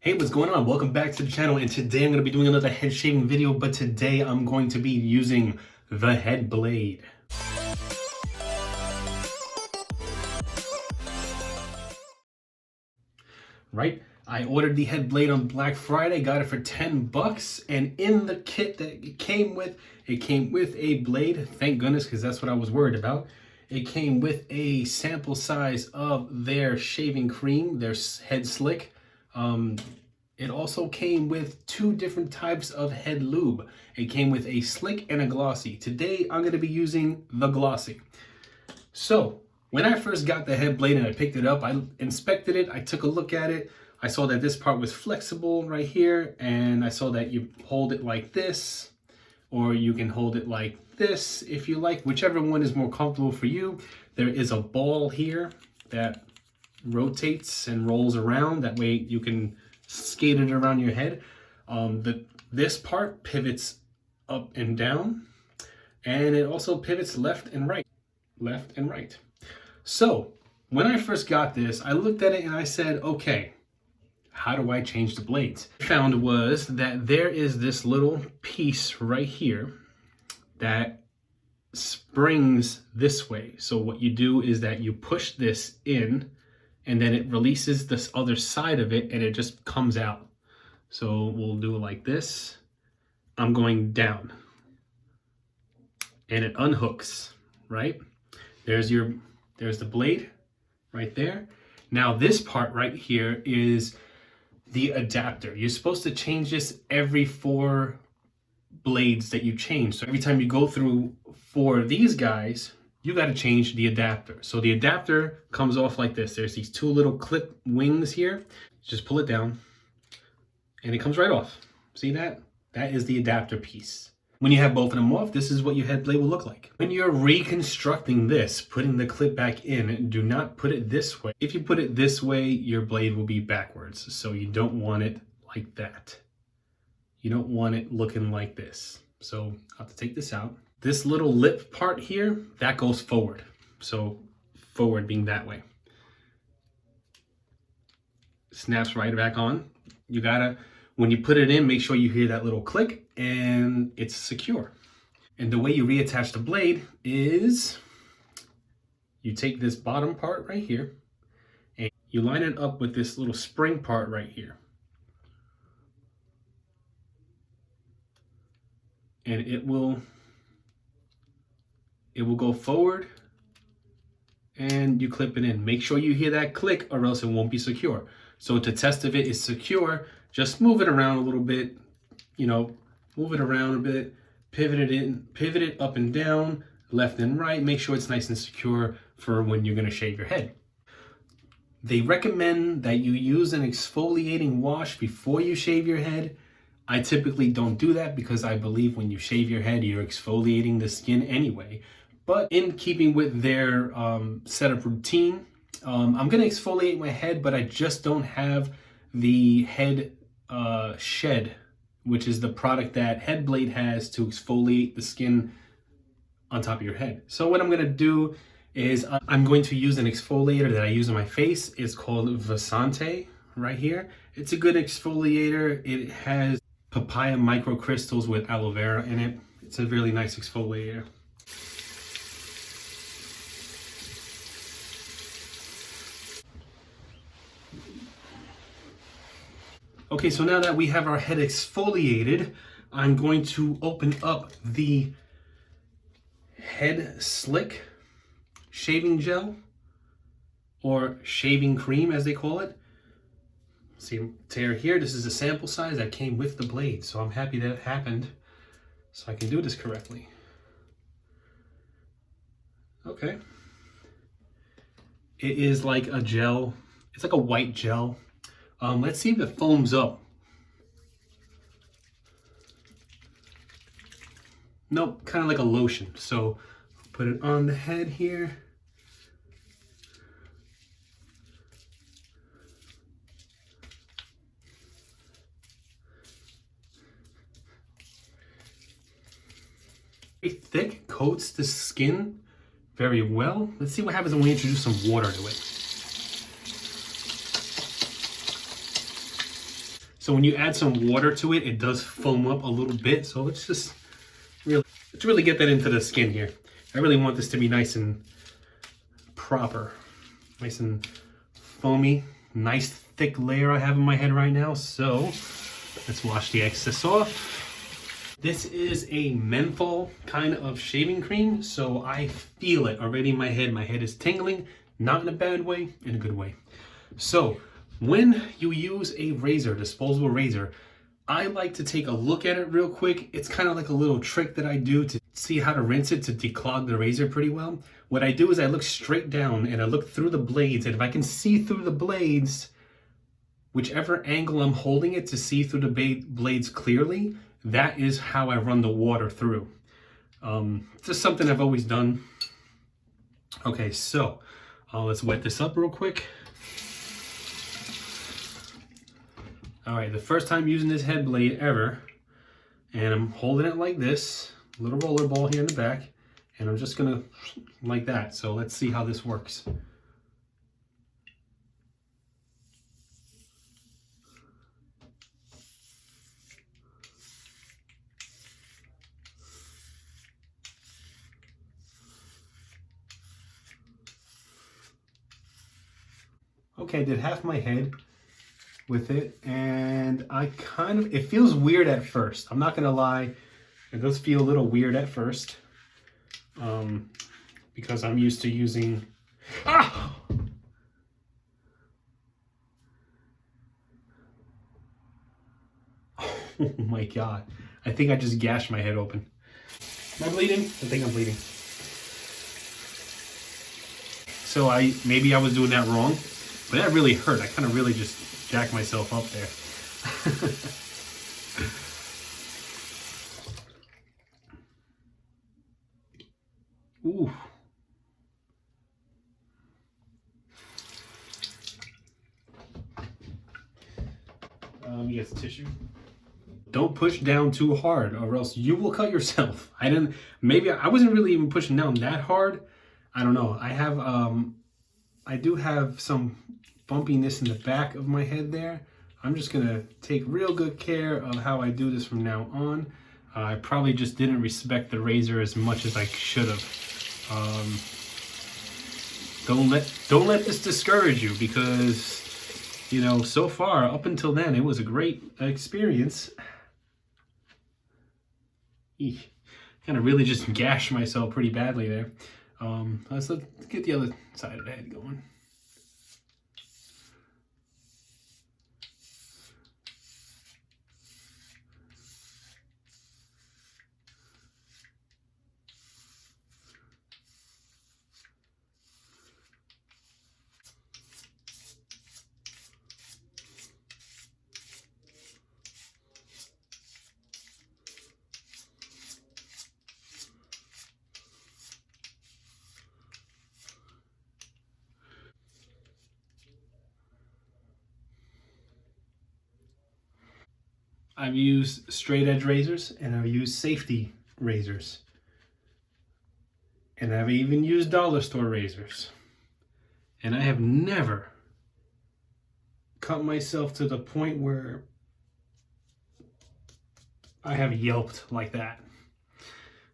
Hey, what's going on? Welcome back to the channel, and today I'm going to be doing another head shaving video, but today I'm going to be using the HeadBlade. Right? I ordered the HeadBlade on Black Friday, got it for 10 bucks, and in the kit that it came with a blade, thank goodness, because that's what I was worried about. It came with a sample size of their shaving cream, their head slick. It also came with two different types of head lube. It came with a slick and a glossy. Today, I'm gonna be using the glossy. So, when I first got the HeadBlade and I picked it up, I inspected it, I took a look at it. I saw that this part was flexible right here, and I saw that you hold it like this, or you can hold it like this if you like, whichever one is more comfortable for you. There is a ball here that rotates and rolls around. That way you can skate it around your head. This part pivots up and down, and it also pivots left and right. So when I first got this, I looked at it and I said, okay, how do I change the blades? What I found was that there is this little piece right here that springs this way. So what you do is that you push this in, and then it releases this other side of it and it just comes out. So we'll do it like this. I'm going down and it unhooks, right? There's the blade right there. Now this part right here is the adapter. You're supposed to change this every 4 blades that you change. So every time you go through 4 of these guys, you got to change the adapter. So the adapter comes off like this. There's these 2 little clip wings here. Just pull it down and it comes right off. See that? That is the adapter piece. When you have both of them off, this is what your head blade will look like. When you're reconstructing this, putting the clip back in, do not put it this way. If you put it this way, your blade will be backwards. So you don't want it like that. You don't want it looking like this. So I'll have to take this out. This little lip part here, that goes forward. So forward being that way. Snaps right back on. You gotta, when you put it in, make sure you hear that little click and it's secure. And the way you reattach the blade is you take this bottom part right here and you line it up with this little spring part right here. And it will go forward and you clip it in. Make sure you hear that click or else it won't be secure. So to test if it is secure, just move it around a little bit, move it around a bit, pivot it up and down, left and right. Make sure it's nice and secure for when you're gonna shave your head. They recommend that you use an exfoliating wash before you shave your head. I typically don't do that because I believe when you shave your head, you're exfoliating the skin anyway. But in keeping with their setup routine, I'm gonna exfoliate my head, but I just don't have the head shed, which is the product that HeadBlade has to exfoliate the skin on top of your head. So what I'm gonna do is I'm going to use an exfoliator that I use on my face. It's called Vasante right here. It's a good exfoliator. It has papaya microcrystals with aloe vera in it. It's a really nice exfoliator. Okay, so now that we have our head exfoliated, I'm going to open up the Head Slick shaving gel, or shaving cream as they call it. See, tear here, this is a sample size that came with the blade, so I'm happy that it happened so I can do this correctly. Okay. It is like a gel, it's like a white gel. Let's see if it foams up. Nope, kind of like a lotion. So put it on the head here. Very thick, coats the skin very well. Let's see what happens when we introduce some water to it. So when you add some water to it, it does foam up a little bit. So let's really get that into the skin here. I really want this to be nice and proper, nice and foamy, nice thick layer I have in my head right now. So let's wash the excess off. This is a menthol kind of shaving cream, so I feel it already in my head. My head is tingling, not in a bad way, in a good way. So when you use a razor, disposable razor, I like to take a look at it real quick. It's kind of like a little trick that I do to see how to rinse it, to declog the razor pretty well. What I do is I look straight down and I look through the blades, and if I can see through the blades, whichever angle I'm holding it to see through the blades clearly, that is how I run the water through. It's just something I've always done. Okay, so let's wet this up real quick. All right, the first time using this head blade ever, and I'm holding it like this, little roller ball here in the back, and I'm just gonna like that. So let's see how this works. Okay, I did half my head with it, and it feels weird at first. I'm not gonna lie, it does feel a little weird at first, because I'm used to using, oh my God, I think I just gashed my head open. Am I bleeding? I think I'm bleeding. So maybe I was doing that wrong, but that really hurt. I kind of really just jack myself up there. Ooh. Get the tissue. Don't push down too hard or else you will cut yourself. Maybe I wasn't really even pushing down that hard. I don't know. I do have some bumpiness in the back of my head there. I'm just gonna take real good care of how I do this from now on. I probably just didn't respect the razor as much as I should have. Don't let this discourage you, because you know, so far up until then it was a great experience. Kind of really just gashed myself pretty badly there. Let's get the other side of the head going. I've used straight edge razors, and I've used safety razors, and I've even used dollar store razors, and I have never cut myself to the point where I have yelped like that.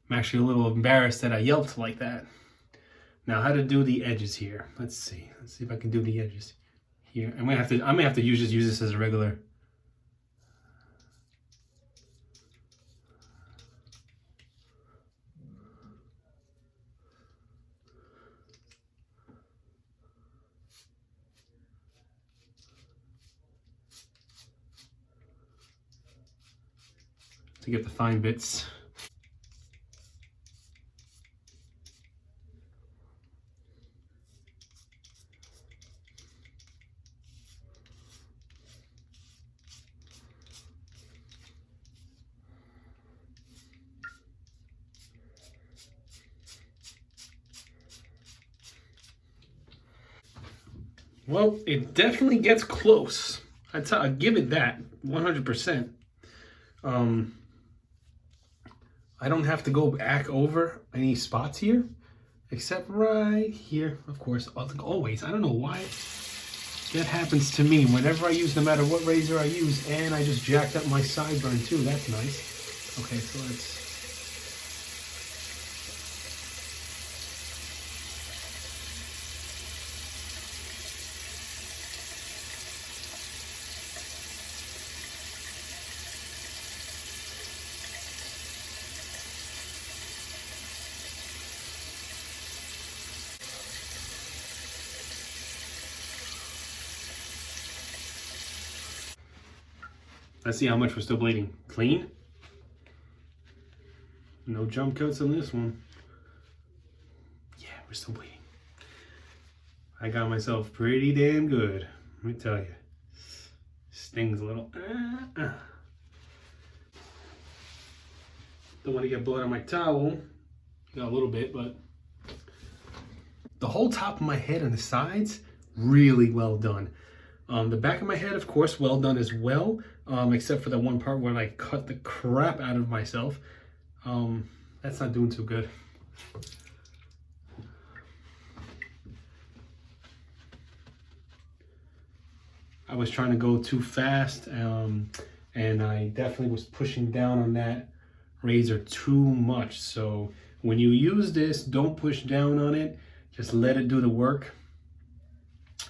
I'm actually a little embarrassed that I yelped like that. Now, how to do the edges here? Let's see if I can do the edges here. I may have to just use this as a regular. To get the fine bits. Well, it definitely gets close. I give it that 100%. I don't have to go back over any spots here, except right here, of course, like always. I don't know why That happens to me whenever I use, no matter what razor I use, and I just jacked up my sideburn too. That's nice. Okay, so let's see how much we're still bleeding. Clean. No jump cuts on this one. Yeah, we're still bleeding. I got myself pretty damn good. Let me tell you. Stings a little. Don't want to get blood on my towel. Got a little bit, but the whole top of my head and the sides, really well done. The back of my head, of course, well done as well, except for the one part where I cut the crap out of myself. That's not doing too good. I was trying to go too fast, and I definitely was pushing down on that razor too much. So when you use this, don't push down on it. Just let it do the work.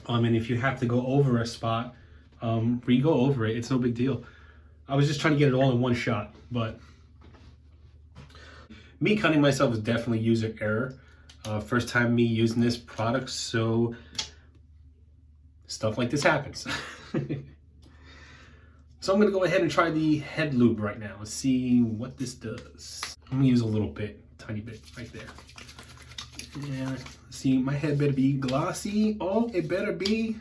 And if you have to go over a spot, re-go over it. It's no big deal. I was just trying to get it all in one shot, but me cutting myself is definitely user error. First time me using this product, so stuff like this happens. So I'm gonna go ahead and try the head lube right now. Let's see what this does. I'm gonna use a little bit, tiny bit right there. Yeah, see, my head better be glossy. Oh, it better be.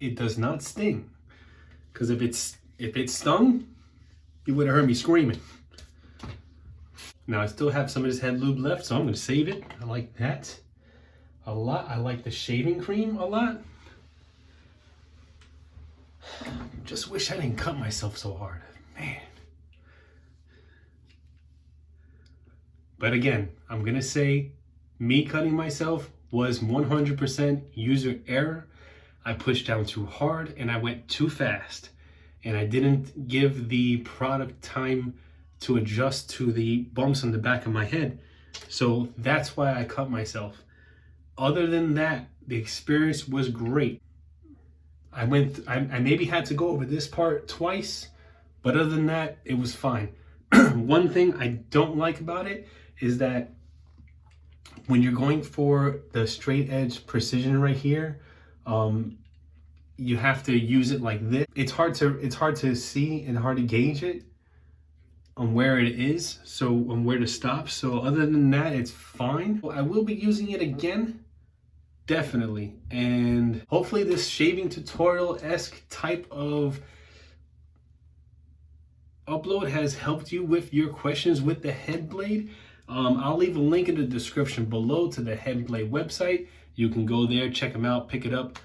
It does not sting, because if it stung, you would have heard me screaming. Now I still have some of this head lube left, so I'm going to save it. I like that a lot. I like the shaving cream a lot. Just wish I didn't cut myself so hard, man. But again, I'm going to say me cutting myself was 100% user error. I pushed down too hard and I went too fast, and I didn't give the product time to adjust to the bumps on the back of my head. So that's why I cut myself. Other than that, the experience was great. I maybe had to go over this part twice, but other than that, it was fine. One thing I don't like about it is that when you're going for the straight edge precision right here, you have to use it like this. It's hard to see and hard to gauge it on where it is, so on where to stop. So other than that, it's fine. I will be using it again, definitely, and hopefully this shaving tutorial-esque type of upload has helped you with your questions with the HeadBlade. I'll leave a link in the description below to the HeadBlade website. You can go there, check them out, pick it up.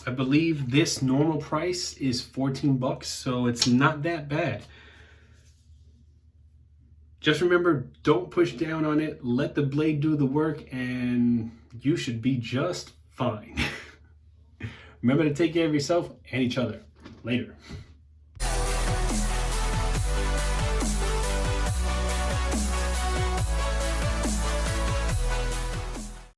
I believe this normal price is 14 bucks, so it's not that bad. Just remember, don't push down on it. Let the blade do the work, and you should be just fine. Remember to take care of yourself and each other. Later.